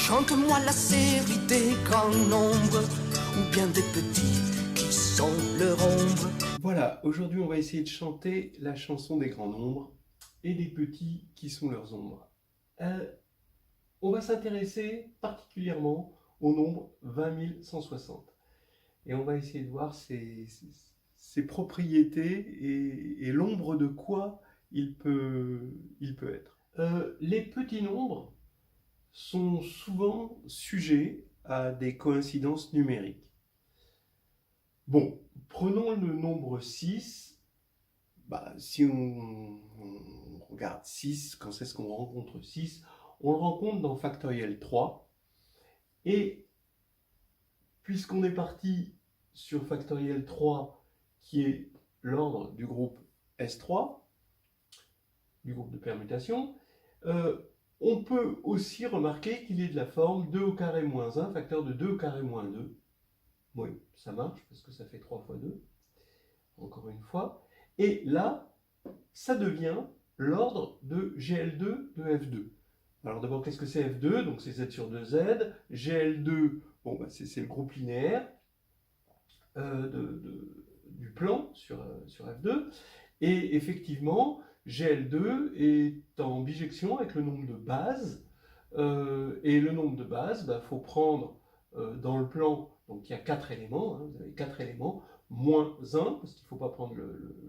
Chante-moi la série des grands nombres, ou bien des petits qui sont leur ombre. Voilà, aujourd'hui on va essayer de chanter la chanson des grands nombres et des petits qui sont leurs ombres. On va s'intéresser particulièrement au nombre 20 160. Et on va essayer de voir ses propriétés et l'ombre de quoi il peut être. Les petits nombres sont souvent sujets à des coïncidences numériques. Bon, prenons le nombre 6. Si on regarde 6, quand c'est ce qu'on rencontre 6, on le rencontre dans factoriel 3. Et puisqu'on est parti sur factoriel 3, qui est l'ordre du groupe S3, du groupe de permutation, on peut aussi remarquer qu'il est de la forme 2 au carré moins 1, facteur de 2 au carré moins 2. Oui, ça marche, parce que ça fait 3 fois 2, encore une fois. Et là, ça devient l'ordre de GL2 de F2. Alors d'abord, qu'est-ce que c'est F2? Donc c'est Z sur 2Z. GL2, c'est le groupe linéaire du plan sur F2. Et effectivement, GL2 est en bijection avec le nombre de bases. Et le nombre de bases, il faut prendre dans le plan, donc il y a 4 éléments, vous avez 4 éléments, moins 1, parce qu'il ne faut pas prendre le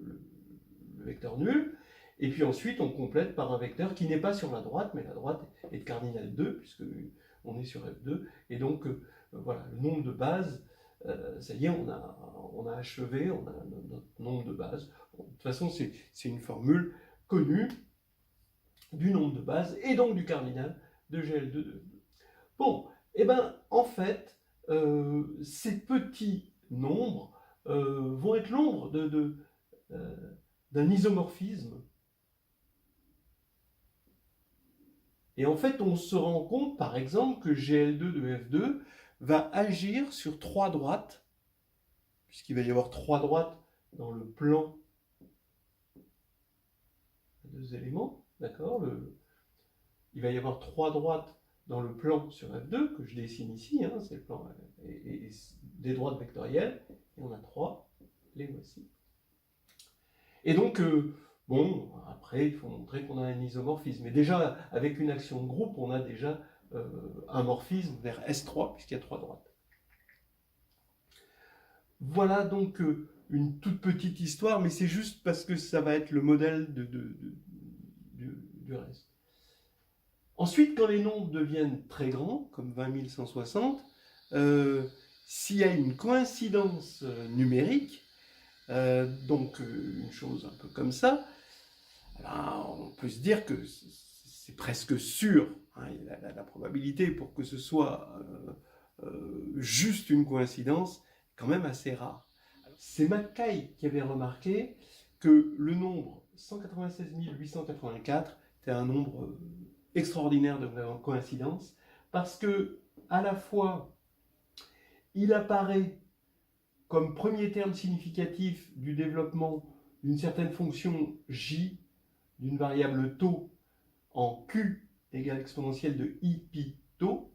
vecteur nul. Et puis ensuite, on complète par un vecteur qui n'est pas sur la droite, mais la droite est de cardinal 2, puisque on est sur F2. Et donc, voilà, le nombre de bases, ça y est, on a achevé, on a notre nombre de bases. Bon, de toute façon, c'est une formule connue du nombre de bases, et donc du cardinal de GL2 de F2. Bon, et bien, en fait, ces petits nombres vont être l'ombre d'un isomorphisme. Et en fait, on se rend compte, par exemple, que GL2 de F2 va agir sur 3 droites, puisqu'il va y avoir 3 droites dans le plan de 2 éléments, d'accord? Il va y avoir 3 droites dans le plan sur F2, que je dessine ici, c'est le plan, et des droites vectorielles, et on a 3, les voici. Et donc, bon, après, il faut montrer qu'on a un isomorphisme. Mais déjà, avec une action de groupe, on a déjà un morphisme vers S3, puisqu'il y a 3 droites. Voilà donc une toute petite histoire, mais c'est juste parce que ça va être le modèle du reste. Ensuite, quand les nombres deviennent très grands, comme 20 160, s'il y a une coïncidence numérique, donc une chose un peu comme ça, on peut se dire que c'est presque sûr, la probabilité pour que ce soit juste une coïncidence est quand même assez rare. C'est Mackay qui avait remarqué que le nombre 196 884 était un nombre extraordinaire de coïncidence, parce que à la fois il apparaît comme premier terme significatif du développement d'une certaine fonction j d'une variable tau en q égale exponentielle de i pi tau,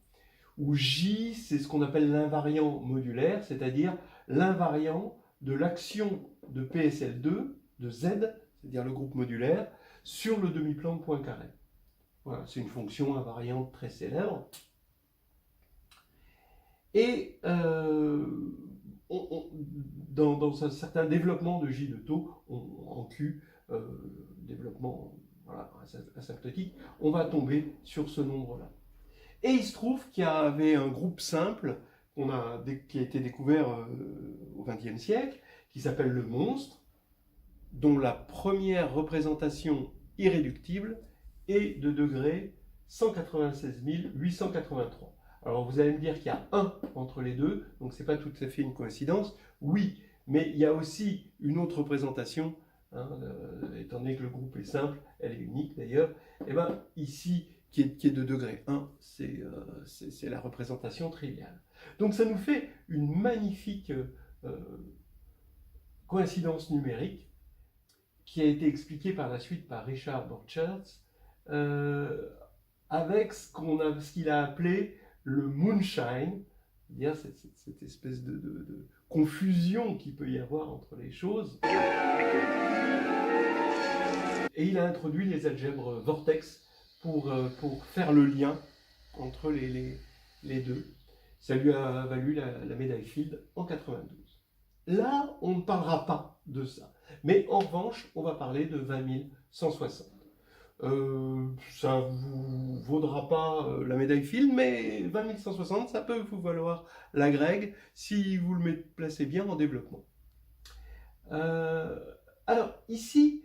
où j c'est ce qu'on appelle l'invariant modulaire, c'est-à-dire l'invariant de l'action de PSL2 de z, c'est-à-dire le groupe modulaire, sur le demi-plan de Poincaré. Voilà, c'est une fonction invariante très célèbre. Et dans un certain développement de J de tau, en Q, développement asymptotique, on va tomber sur ce nombre-là. Et il se trouve qu'il y avait un groupe simple qui a été découvert au XXe siècle, qui s'appelle le monstre, dont la première représentation irréductible est de degré 196 883. Alors vous allez me dire qu'il y a 1 entre les deux, donc ce n'est pas tout à fait une coïncidence. Oui, mais il y a aussi une autre représentation, étant donné que le groupe est simple, elle est unique d'ailleurs, et bien ici, qui est de degré 1, c'est la représentation triviale. Donc ça nous fait une magnifique coïncidence numérique qui a été expliquée par la suite par Richard Borcherds, avec ce qu'il a appelé le moonshine, c'est-à-dire cette espèce de confusion qu'il peut y avoir entre les choses. Et il a introduit les algèbres vortex pour faire le lien entre les deux. Ça lui a valu la médaille Fields en 92. Là, on ne parlera pas de ça. Mais en revanche, on va parler de 20160. Ça ne vous vaudra pas la médaille Fields, mais 20160, ça peut vous valoir la Gregg si vous le placez bien en développement. Alors, ici,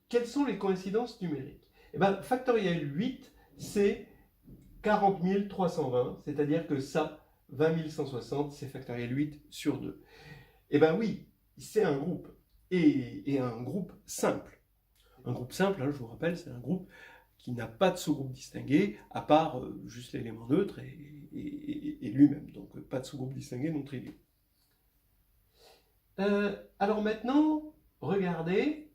quelles sont les coïncidences numériques? Eh bien, factoriel 8, c'est 40 320, c'est-à-dire que ça, 20160, c'est factoriel 8 sur 2. Eh bien oui, c'est un groupe, et un groupe simple. Un groupe simple, hein, je vous rappelle, c'est un groupe qui n'a pas de sous-groupe distingué, à part juste l'élément neutre et lui-même. Donc pas de sous-groupe distingué non trivial. Alors maintenant, regardez,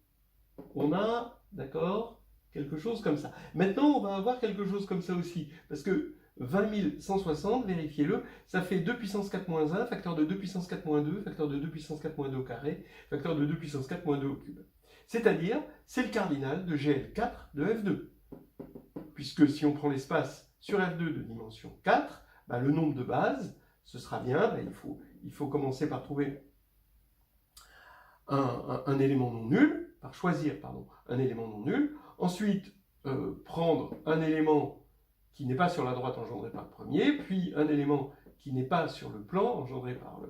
on a, d'accord, quelque chose comme ça. Maintenant, on va avoir quelque chose comme ça aussi, parce que 20160, vérifiez-le, ça fait 2 puissance 4 moins 1, facteur de 2 puissance 4 moins 2, facteur de 2 puissance 4 moins 2 au carré, facteur de 2 puissance 4 moins 2 au cube. C'est-à-dire, c'est le cardinal de GL4 de F2. Puisque si on prend l'espace sur F2 de dimension 4, bah, le nombre de bases, ce sera bien, bah, il faut commencer par trouver un élément non nul, par choisir pardon, un élément non nul, ensuite prendre un élément qui n'est pas sur la droite engendré par le premier, puis un élément qui n'est pas sur le plan engendré par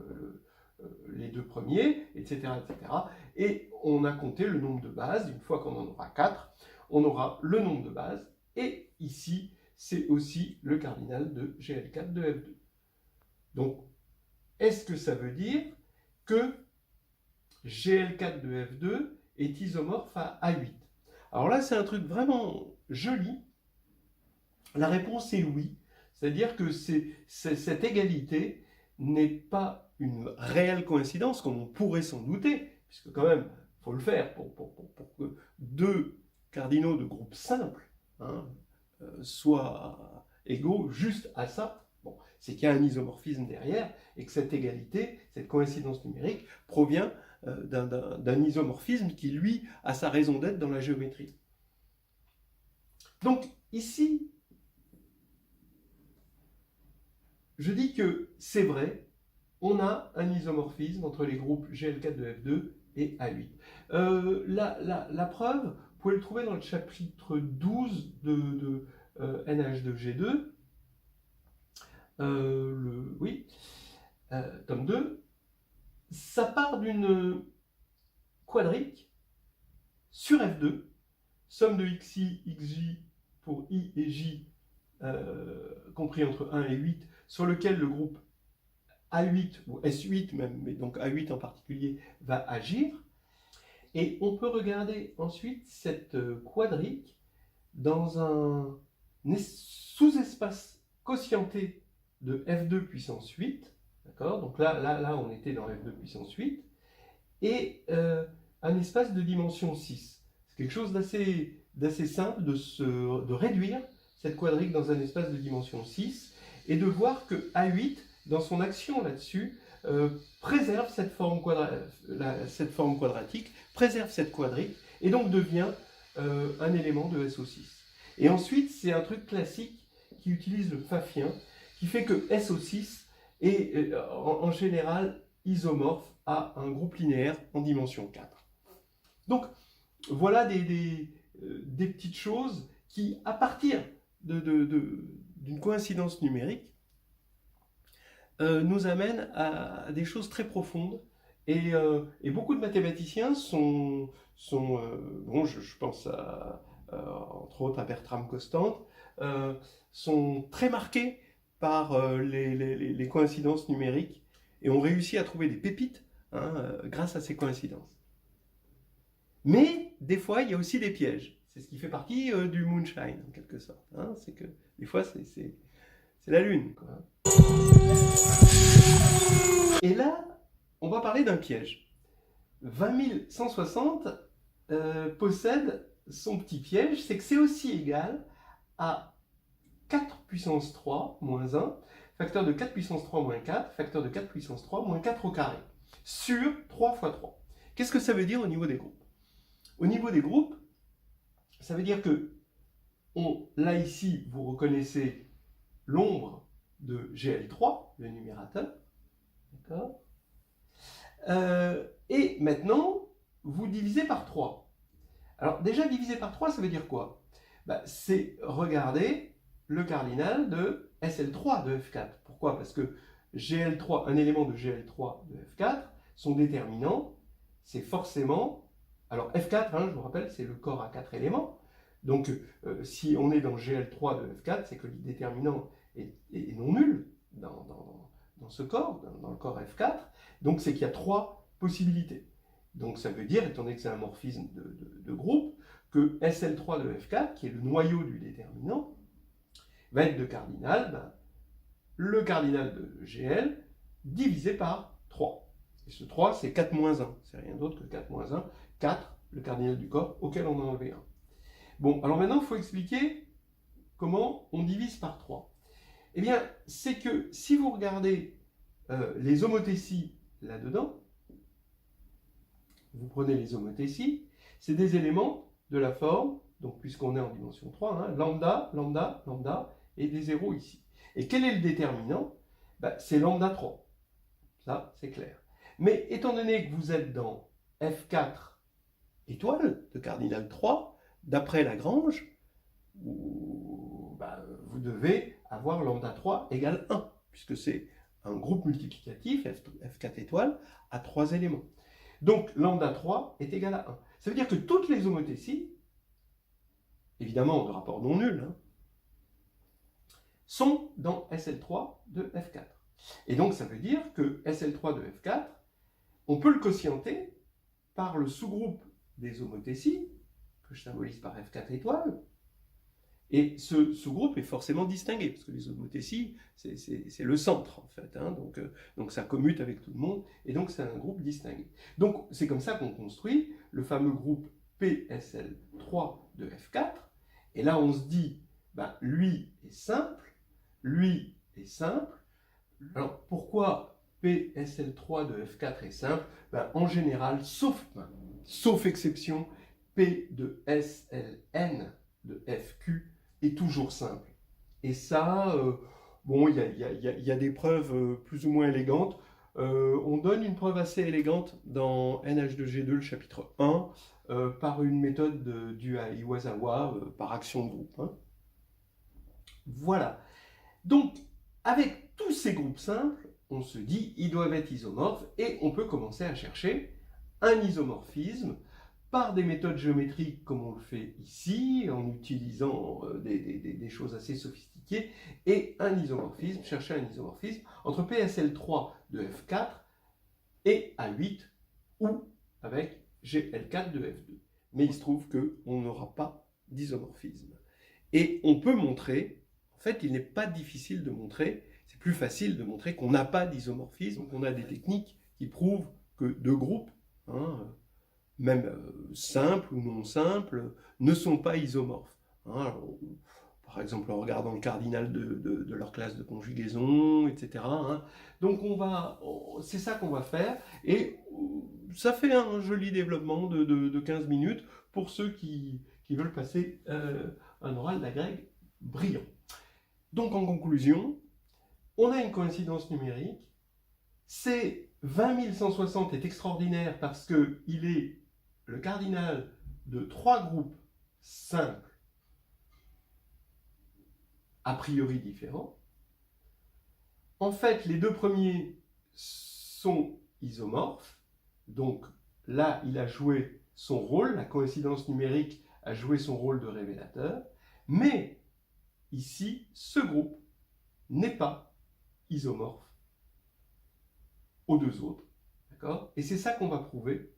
les deux premiers, etc., etc. Et on a compté le nombre de bases. Une fois qu'on en aura 4, on aura le nombre de bases. Et ici, c'est aussi le cardinal de GL4 de F2. Donc, est-ce que ça veut dire que GL4 de F2 est isomorphe à A8? Alors là, c'est un truc vraiment joli. La réponse est oui. C'est-à-dire que cette égalité n'est pas une réelle coïncidence, comme on pourrait s'en douter, puisque quand même, il faut le faire pour que deux cardinaux de groupe simple soient égaux juste à ça. Bon, c'est qu'il y a un isomorphisme derrière, et que cette égalité, cette coïncidence numérique, provient d'un isomorphisme qui, lui, a sa raison d'être dans la géométrie. Donc, ici, je dis que c'est vrai, on a un isomorphisme entre les groupes GL4 de F2 et A8. La preuve, vous pouvez le trouver dans le chapitre 12 de NH2G2, tome 2. Ça part d'une quadrique sur F2, somme de xi, xj pour i et j compris entre 1 et 8, sur lequel le groupe A8 ou S8 même, mais donc A8 en particulier, va agir. Et on peut regarder ensuite cette quadrique dans un sous-espace quotienté de F2 puissance 8. D'accord ? Donc là, on était dans F2 puissance 8. Et un espace de dimension 6. C'est quelque chose d'assez simple de réduire cette quadrique dans un espace de dimension 6 et de voir que A8, dans son action là-dessus, préserve cette forme quadratique, préserve cette quadrique et donc devient un élément de SO6. Et ensuite, c'est un truc classique qui utilise le pfaffien, qui fait que SO6 est en général isomorphe à un groupe linéaire en dimension 4. Donc, voilà des petites choses qui, à partir d'une coïncidence numérique, nous amènent à des choses très profondes. Et beaucoup de mathématiciens bon, je pense entre autres à Bertram Constant, sont très marqués par les coïncidences numériques et ont réussi à trouver des pépites grâce à ces coïncidences. Mais des fois, il y a aussi des pièges. C'est ce qui fait partie du moonshine, en quelque sorte. C'est que des fois, c'est la lune, quoi. Et là, on va parler d'un piège. 20160 possède son petit piège, c'est que c'est aussi égal à 4 puissance 3 moins 1, facteur de 4 puissance 3 moins 4, facteur de 4 puissance 3 moins 4 au carré, sur 3 fois 3. Qu'est-ce que ça veut dire au niveau des groupes? Au niveau des groupes, ça veut dire que, là ici, vous reconnaissez l'ombre de GL3, le numérateur, d'accord? Et maintenant, vous divisez par 3. Alors déjà, diviser par 3, ça veut dire quoi? C'est regarder le cardinal de SL3 de F4. Pourquoi? Parce que GL3, un élément de GL3 de F4, son déterminant, c'est forcément... Alors F4, je vous rappelle, c'est le corps à 4 éléments. Donc si on est dans GL3 de F4, c'est que le déterminant est non nul dans ce corps, dans le corps F4. Donc c'est qu'il y a 3 possibilités. Donc ça veut dire, étant donné que c'est un morphisme de groupe, que SL3 de F4, qui est le noyau du déterminant, va être de cardinal, le cardinal de GL divisé par 3. Et ce 3, c'est 4 moins 1. C'est rien d'autre que 4 moins 1. 4, le cardinal du corps, auquel on a enlevé 1. Bon, alors maintenant, il faut expliquer comment on divise par 3. Eh bien, c'est que si vous regardez les homothéties là-dedans, vous prenez les homothéties, c'est des éléments de la forme, donc puisqu'on est en dimension 3, lambda, lambda, lambda, et des zéros ici. Et quel est le déterminant? C'est lambda 3. Ça, c'est clair. Mais étant donné que vous êtes dans F4 étoile de cardinal 3, d'après Lagrange, vous devez avoir lambda 3 égale 1, puisque c'est un groupe multiplicatif, F4 étoile, à 3 éléments. Donc lambda 3 est égal à 1. Ça veut dire que toutes les homothéties, évidemment de rapport non nul, sont dans SL3 de F4. Et donc ça veut dire que SL3 de F4, on peut le quotienter par le sous-groupe des homothéties, que je symbolise par F4 étoile, et ce sous-groupe est forcément distingué, parce que les homothéties, c'est le centre, en fait, donc ça commute avec tout le monde, et donc c'est un groupe distingué. Donc c'est comme ça qu'on construit le fameux groupe PSL3 de F4, et là on se dit, lui est simple, lui est simple. Alors pourquoi PSL3 de F4 est simple? En général, sauf exception, P de SLN de FQ est toujours simple. Et ça, bon, il y a des preuves plus ou moins élégantes. On donne une preuve assez élégante dans NH2G2, le chapitre 1, par une méthode due à Iwasawa, par action de groupe. Voilà. Donc, avec tous ces groupes simples, on se dit ils doivent être isomorphes et on peut commencer à chercher un isomorphisme par des méthodes géométriques comme on le fait ici, en utilisant des choses assez sophistiquées, et chercher un isomorphisme entre PSL3 de F4 et A8, ou avec GL4 de F2. Mais il se trouve qu'on n'aura pas d'isomorphisme. Et on peut montrer, en fait il n'est pas difficile de montrer, c'est plus facile de montrer qu'on n'a pas d'isomorphisme, donc on a des techniques qui prouvent que deux groupes, même simples ou non simples, ne sont pas isomorphes. Par exemple, en regardant le cardinal de leur classe de conjugaison, etc. Donc c'est ça qu'on va faire, et ça fait un joli développement de 15 minutes pour ceux qui veulent passer un oral d'agrég brillant. Donc en conclusion, on a une coïncidence numérique, c'est 20160 est extraordinaire parce qu'il est le cardinal de 3 groupes simples, a priori différents. En fait, les deux premiers sont isomorphes, donc là, il a joué son rôle, la coïncidence numérique a joué son rôle de révélateur, mais ici, ce groupe n'est pas isomorphe aux deux autres, d'accord? Et c'est ça qu'on va prouver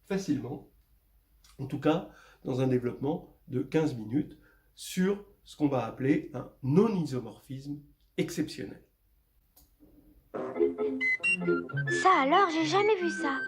facilement, en tout cas dans un développement de 15 minutes, sur ce qu'on va appeler un non-isomorphisme exceptionnel. Ça alors, j'ai jamais vu ça.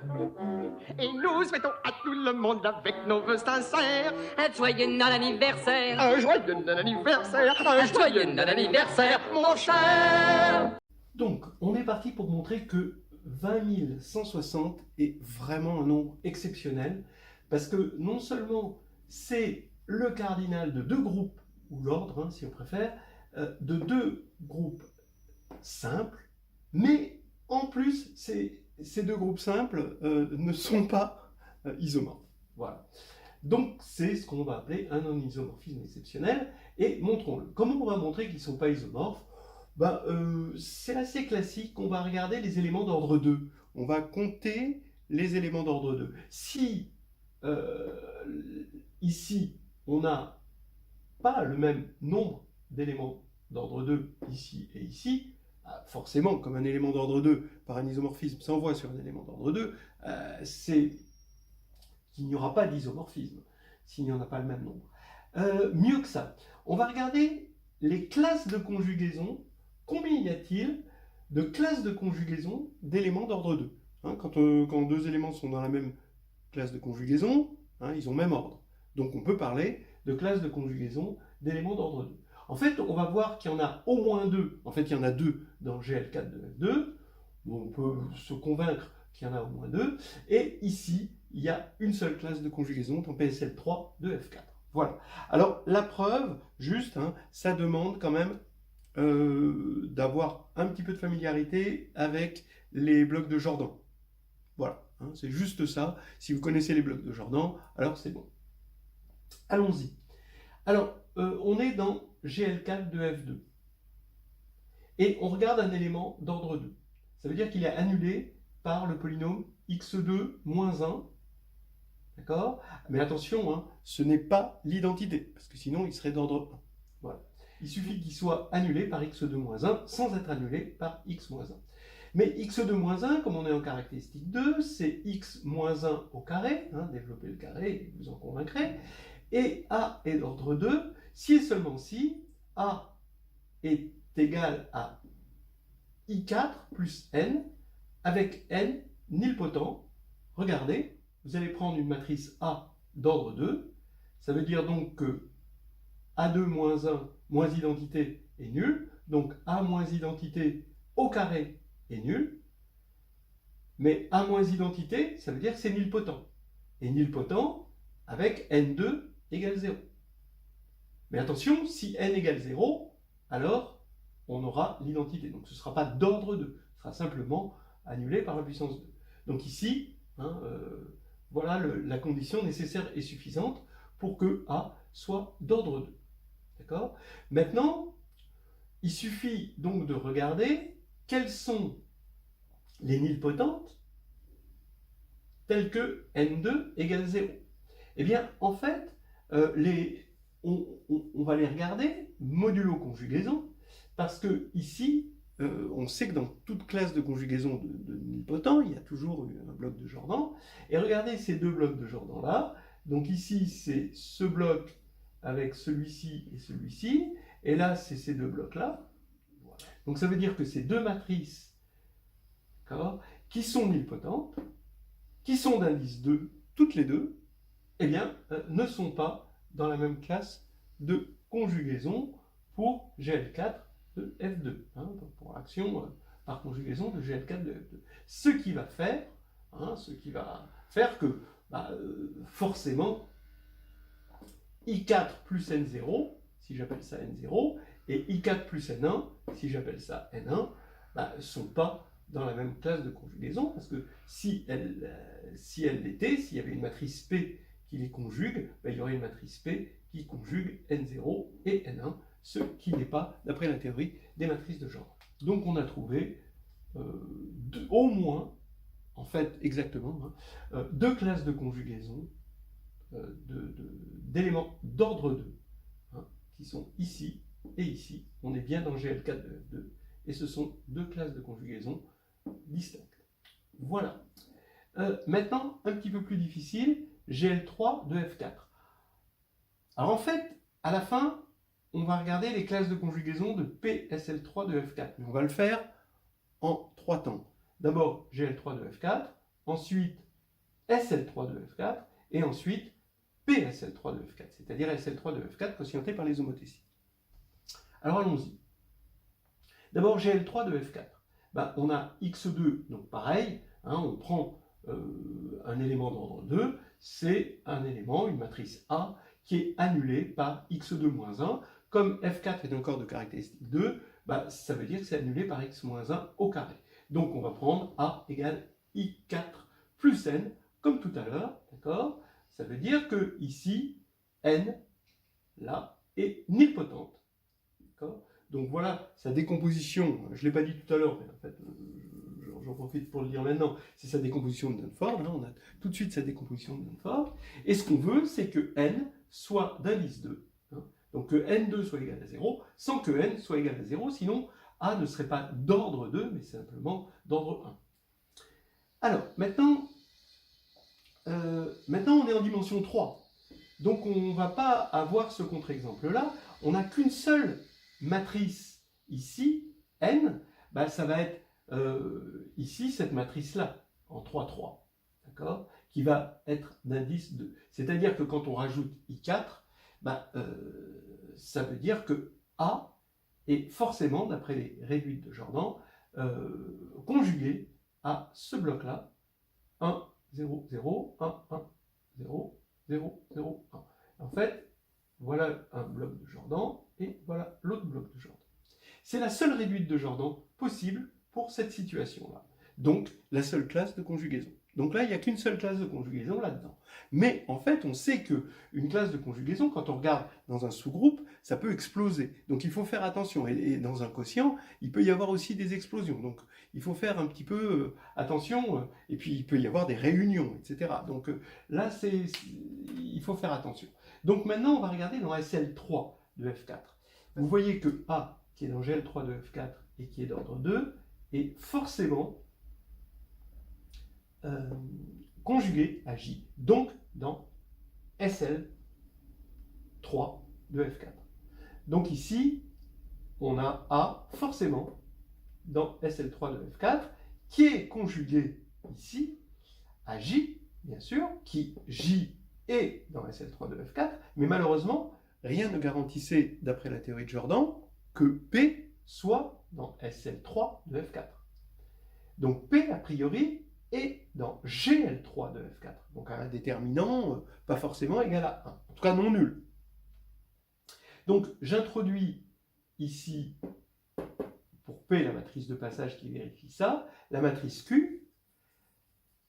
Et nous souhaitons à tout le monde avec nos vœux sincères Un joyeux anniversaire. un joyeux anniversaire, Un joyeux anniversaire, mon cher. Donc, on est parti pour montrer que 20 160 est vraiment un nombre exceptionnel, parce que non seulement c'est le cardinal de deux groupes, ou l'ordre, hein, si on préfère, de deux groupes simples, mais en plus, ces deux groupes simples ne sont pas isomorphes. Voilà. Donc, c'est ce qu'on va appeler un non-isomorphisme exceptionnel, et montrons-le. Comment on va montrer qu'ils ne sont pas isomorphes? C'est assez classique, on va regarder les éléments d'ordre 2. On va compter les éléments d'ordre 2. Si ici, on n'a pas le même nombre d'éléments d'ordre 2 ici et ici, forcément, comme un élément d'ordre 2 par un isomorphisme s'envoie sur un élément d'ordre 2, c'est qu'il n'y aura pas d'isomorphisme, s'il n'y en a pas le même nombre. Mieux que ça, on va regarder les classes de conjugaison. Combien y a-t-il de classes de conjugaison d'éléments d'ordre 2 hein, quand deux éléments sont dans la même classe de conjugaison, hein, ils ont même ordre. Donc on peut parler de classes de conjugaison d'éléments d'ordre 2. En fait, on va voir qu'il y en a au moins deux. En fait, il y en a deux dans GL4 de F2. On peut se convaincre qu'il y en a au moins deux. Et ici, il y a une seule classe de conjugaison dans PSL3 de F4. Voilà. Alors, la preuve, juste, hein, ça demande quand même d'avoir un petit peu de familiarité avec les blocs de Jordan. Voilà, hein, c'est juste ça. Si vous connaissez les blocs de Jordan, alors c'est bon. Allons-y. Alors, on est dans GL4 de F2. Et on regarde un élément d'ordre 2. Ça veut dire qu'il est annulé par le polynôme x2 moins 1. D'accord? Mais attention, hein, ce n'est pas l'identité, parce que sinon il serait d'ordre 1. Voilà. Il suffit qu'il soit annulé par x2 moins 1 sans être annulé par x moins 1. Mais x2 moins 1, comme on est en caractéristique 2, c'est x moins 1 au carré, hein, développez le carré et vous en convaincrez, et a est d'ordre 2, si et seulement si a est égal à i4 plus n, avec n nilpotent. Regardez, vous allez prendre une matrice A d'ordre 2, ça veut dire donc que A2 moins 1 moins identité est nul, donc A moins identité au carré est nul, mais A moins identité, ça veut dire que c'est nilpotent. Et nilpotent avec N2 égale 0. Mais attention, si N égale 0, alors on aura l'identité. Donc ce ne sera pas d'ordre 2, ce sera simplement annulé par la puissance 2. Donc ici, hein, voilà la condition nécessaire et suffisante pour que A soit d'ordre 2. D'accord? Maintenant, il suffit donc de regarder quelles sont les nilpotentes telles que N2 égale 0. Eh bien, en fait, on va les regarder modulo conjugaison, parce que ici, on sait que dans toute classe de conjugaison de nilpotents, il y a toujours un bloc de Jordan. Et regardez ces deux blocs de Jordan-là. Donc ici, c'est ce bloc avec celui-ci et celui-ci, et là c'est ces deux blocs-là. Voilà. Donc ça veut dire que ces deux matrices qui sont nilpotentes, qui sont d'indice 2, toutes les deux, eh bien, ne sont pas dans la même classe de conjugaison pour GL4 de F2, hein, pour action par conjugaison de GL4 de F2. Ce qui va faire que forcément I4 plus N0, si j'appelle ça N0, et I4 plus N1, si j'appelle ça N1, ne sont pas dans la même classe de conjugaison, parce que si elles l'étaient, s'il y avait une matrice P qui les conjugue, il y aurait une matrice P qui conjugue N0 et N1, ce qui n'est pas d'après la théorie des matrices de genre. Donc on a trouvé au moins, en fait exactement, deux classes de conjugaison d'éléments d'ordre 2, hein, qui sont ici et ici. On est bien dans GL4 de F2, et ce sont deux classes de conjugaison distinctes. Voilà. Maintenant, un petit peu plus difficile, GL3 de F4. Alors en fait, à la fin, on va regarder les classes de conjugaison de PSL3 de F4, mais on va le faire en 3 temps. d'abord GL3 de F4, ensuite SL3 de F4, et ensuite PSL3 de F4, c'est-à-dire SL3 de F4 quotienté par les homothéties. Alors allons-y. D'abord GL3 de F4. Ben, on a X2, donc pareil, hein, on prend un élément d'ordre 2, c'est un élément, une matrice A, qui est annulée par X2-1. Comme F4 est un corps de caractéristique 2, ben, ça veut dire que c'est annulé par X-1 au carré. Donc on va prendre A égale I4 plus N, comme tout à l'heure, d'accord? Ça veut dire que ici, N, là, est nilpotente. D'accord? Donc voilà sa décomposition. Je ne l'ai pas dit tout à l'heure, mais en fait, j'en profite pour le dire maintenant. C'est sa décomposition de Dunford. Hein, on a tout de suite sa décomposition de Dunford. Et ce qu'on veut, c'est que N soit d'indice 2. Hein, donc que N2 soit égal à 0, sans que N soit égal à 0, sinon A ne serait pas d'ordre 2, mais simplement d'ordre 1. Alors, maintenant, on est en dimension 3. Donc on ne va pas avoir ce contre-exemple-là. On n'a qu'une seule matrice ici, N. Ben, ça va être ici cette matrice-là, en 3-3. D'accord, qui va être d'indice 2. C'est-à-dire que quand on rajoute I4, ben, ça veut dire que A est forcément, d'après les réduites de Jordan, conjugué à ce bloc-là, 1, 0, 0, 1, 1, 0, 0, 0, 1. En fait, voilà un bloc de Jordan et voilà l'autre bloc de Jordan. C'est la seule réduite de Jordan possible pour cette situation-là. Donc, la seule classe de conjugaison. Donc là, il n'y a qu'une seule classe de conjugaison là-dedans. Mais en fait, on sait qu'une classe de conjugaison, quand on regarde dans un sous-groupe, ça peut exploser. Donc il faut faire attention. Et dans un quotient, il peut y avoir aussi des explosions. Donc il faut faire un petit peu attention. Et puis il peut y avoir des réunions, etc. Donc là, il faut faire attention. Donc maintenant, on va regarder dans SL3 de F4. Vous voyez que A, qui est dans GL3 de F4 et qui est d'ordre 2, est forcément conjugué à J, donc dans SL3 de F4. Donc ici, on a A forcément dans SL3 de F4, qui est conjugué ici à J, bien sûr, qui J est dans SL3 de F4, mais malheureusement, rien ne garantissait, d'après la théorie de Jordan, que P soit dans SL3 de F4. Donc P, a priori, est dans GL3 de F4. Donc un déterminant pas forcément égal à 1. En tout cas non nul. Donc j'introduis ici, pour P, la matrice de passage qui vérifie ça, la matrice Q,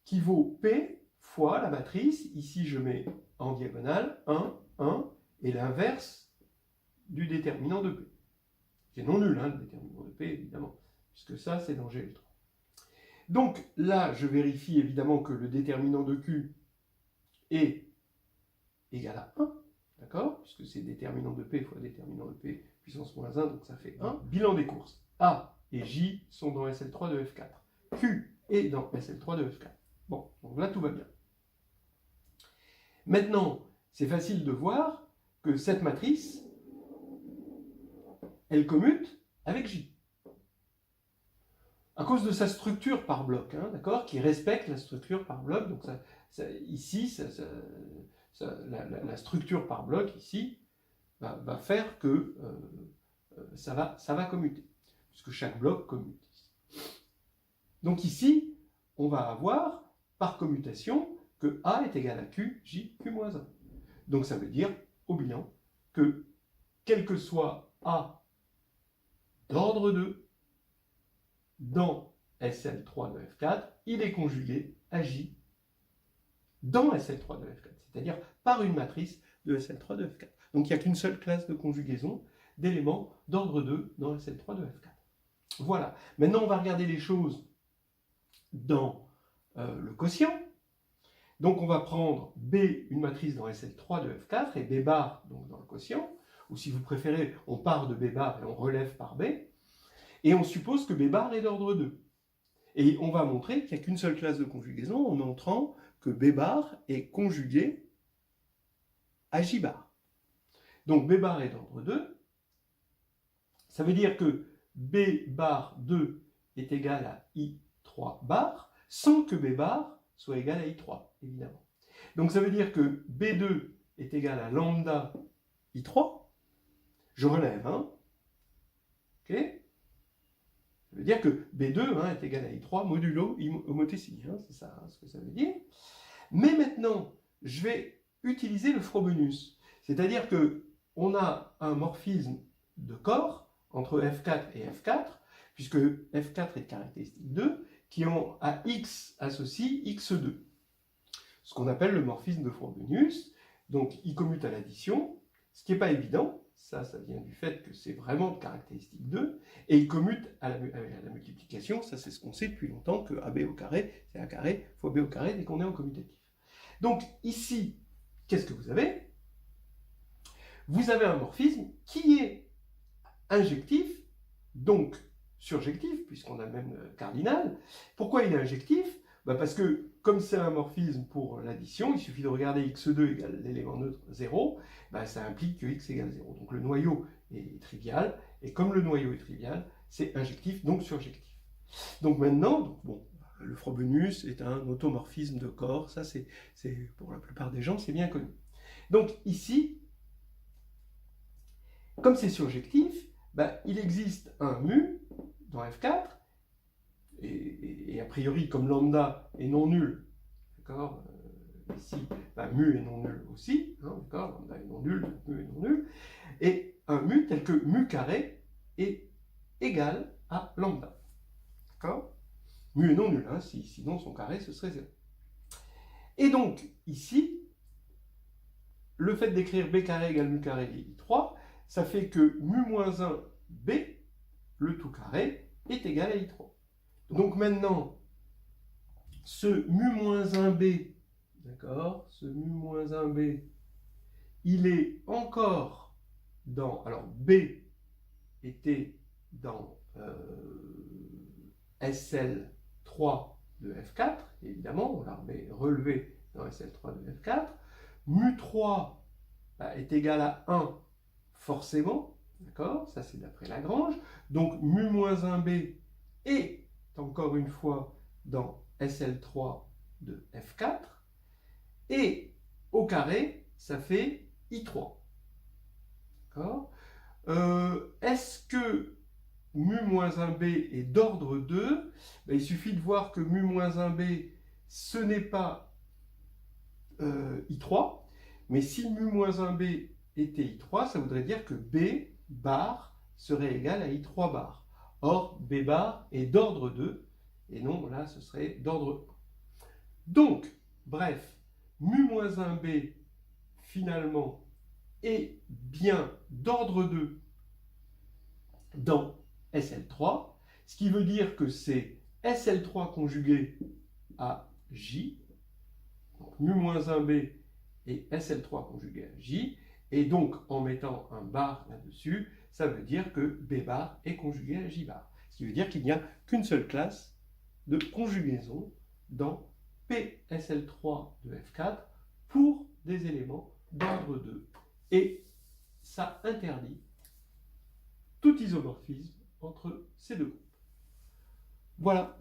qui vaut P fois la matrice, ici je mets en diagonale 1, 1, et l'inverse du déterminant de P. Qui est non nul, hein, le déterminant de P, évidemment, puisque ça c'est dans GL3. Donc là, je vérifie évidemment que le déterminant de Q est égal à 1, d'accord? Puisque c'est déterminant de P fois déterminant de P puissance moins 1, donc ça fait 1. Bilan des courses. A et J sont dans SL3 de F4. Q est dans SL3 de F4. Bon, donc là tout va bien. Maintenant, c'est facile de voir que cette matrice, elle commute avec J. À cause de sa structure par bloc, hein, d'accord, qui respecte la structure par bloc. Donc ici, la structure par bloc ici va faire que ça va commuter, puisque chaque bloc commute. Donc ici, on va avoir par commutation que A est égal à Q, J, Q-1. Donc ça veut dire, au bilan, que quel que soit A d'ordre 2, dans SL3 de F4, il est conjugué à J dans SL3 de F4, c'est-à-dire par une matrice de SL3 de F4. Donc il n'y a qu'une seule classe de conjugaison d'éléments d'ordre 2 dans SL3 de F4. Voilà. Maintenant, on va regarder les choses dans le quotient. Donc on va prendre B, une matrice dans SL3 de F4, et B bar donc dans le quotient, ou si vous préférez, on part de B bar et on relève par B. Et on suppose que B bar est d'ordre 2. Et on va montrer qu'il n'y a qu'une seule classe de conjugaison en montrant que B bar est conjugué à J bar. Donc B bar est d'ordre 2. Ça veut dire que B bar 2 est égal à I3 3 bar, sans que B bar soit égal à I3, évidemment. Donc ça veut dire que B2 est égal à lambda I3. Je relève, hein. Ok? Ça veut dire que B2 hein, est égal à I3 modulo homothétie, hein, c'est ça hein, ce que ça veut dire. Mais maintenant, je vais utiliser le Frobenius. C'est-à-dire qu'on a un morphisme de corps entre F4 et F4, puisque F4 est caractéristique 2, qui ont à X associe X2. Ce qu'on appelle le morphisme de Frobenius. Donc, il commute à l'addition, ce qui n'est pas évident. Ça vient du fait que c'est vraiment de caractéristique 2. Et il commute à la multiplication. Ça, c'est ce qu'on sait depuis longtemps, que AB au carré, c'est A carré fois B au carré dès qu'on est en commutatif. Donc, ici, qu'est-ce que vous avez? Vous avez un morphisme qui est injectif, donc surjectif, puisqu'on a le même cardinal. Pourquoi il est injectif? Parce que, comme c'est un morphisme pour l'addition, il suffit de regarder x2 égale l'élément neutre 0, ça implique que x égale 0. Donc le noyau est trivial, et comme le noyau est trivial, c'est injectif, donc surjectif. Donc maintenant, le Frobenius est un automorphisme de corps, ça c'est pour la plupart des gens, c'est bien connu. Donc ici, comme c'est surjectif, il existe un mu dans F4, et a priori, comme lambda est non nul, d'accord, ici, mu est non nul aussi, hein, d'accord, lambda est non nul, donc mu est non nul, et un mu tel que mu carré est égal à lambda, d'accord. Mu est non nul, hein, sinon son carré ce serait 0. Et donc, ici, le fait d'écrire b carré égale mu carré et i3, ça fait que mu moins 1 b, le tout carré, est égal à i3. Donc maintenant, ce mu moins 1b, d'accord, ce mu moins 1b, il est encore dans, alors b était dans SL3 de F4, évidemment, on l'a relevé dans SL3 de F4, mu 3 est égal à 1, forcément, d'accord, ça c'est d'après Lagrange, donc mu moins 1b est encore une fois dans SL3 de F4, et au carré, ça fait I3. D'accord. Est-ce que mu moins 1b est d'ordre 2? Il suffit de voir que mu moins 1b, ce n'est pas I3, mais si mu moins 1b était I3, ça voudrait dire que B bar serait égal à I3 bar. Or, B bar est d'ordre 2, et non, là, ce serait d'ordre 1. Donc, bref, mu moins 1b, finalement, est bien d'ordre 2 dans SL3, ce qui veut dire que c'est SL3 conjugué à J, donc mu moins 1b et SL3 conjugué à J, et donc, en mettant un bar là-dessus, ça veut dire que B bar est conjugué à J bar. Ce qui veut dire qu'il n'y a qu'une seule classe de conjugaison dans PSL3 de F4 pour des éléments d'ordre 2. Et ça interdit tout isomorphisme entre ces deux groupes. Voilà.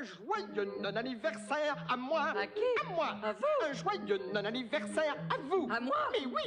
Joyeux non-anniversaire à moi. À qui? À moi. À vous? Un joyeux non-anniversaire à vous. À moi? Mais oui.